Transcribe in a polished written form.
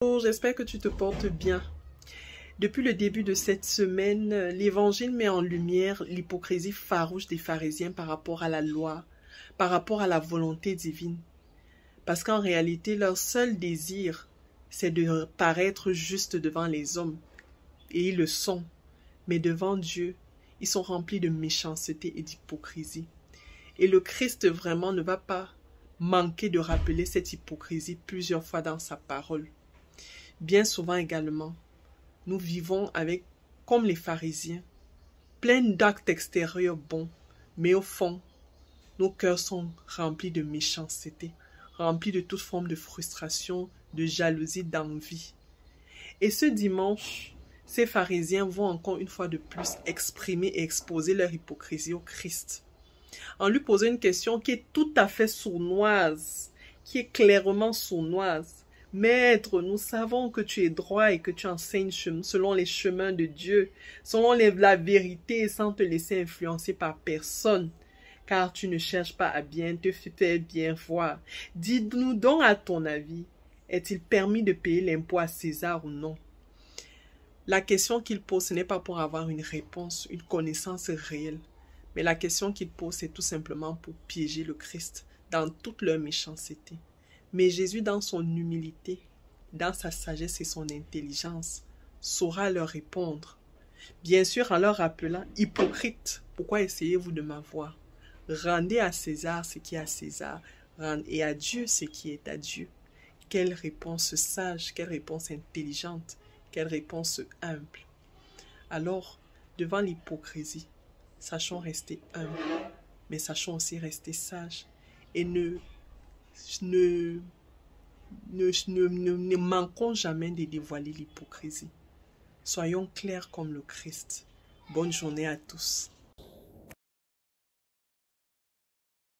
Bonjour, j'espère que tu te portes bien. Depuis le début de cette semaine, l'Évangile met en lumière l'hypocrisie farouche des pharisiens par rapport à la loi, par rapport à la volonté divine. Parce qu'en réalité, leur seul désir, c'est de paraître juste devant les hommes. Et ils le sont. Mais devant Dieu, ils sont remplis de méchanceté et d'hypocrisie. Et le Christ vraiment ne va pas manquer de rappeler cette hypocrisie plusieurs fois dans sa parole. Bien souvent également, nous vivons avec, comme les pharisiens, plein d'actes extérieurs bons, mais au fond, nos cœurs sont remplis de méchanceté, remplis de toute forme de frustration, de jalousie, d'envie. Et ce dimanche, ces pharisiens vont encore une fois de plus exprimer et exposer leur hypocrisie au Christ, en lui posant une question qui est tout à fait sournoise, qui est clairement sournoise. Maître, nous savons que tu es droit et que tu enseignes selon les chemins de Dieu, selon la vérité, sans te laisser influencer par personne, car tu ne cherches pas à bien te faire bien voir. Dis-nous donc à ton avis, est-il permis de payer l'impôt à César ou non? La question qu'il pose, ce n'est pas pour avoir une réponse, une connaissance réelle, mais la question qu'il pose, c'est tout simplement pour piéger le Christ dans toute leur méchanceté. Mais Jésus, dans son humilité, dans sa sagesse et son intelligence, saura leur répondre. Bien sûr, en leur rappelant, hypocrite, pourquoi essayez-vous de m'avoir? Rendez à César ce qui est à César, et à Dieu ce qui est à Dieu. Quelle réponse sage, quelle réponse intelligente, quelle réponse humble. Alors, devant l'hypocrisie, sachons rester humbles, mais sachons aussi rester sages et ne manquons jamais de dévoiler l'hypocrisie. Soyons clairs comme le Christ. Bonne journée à tous.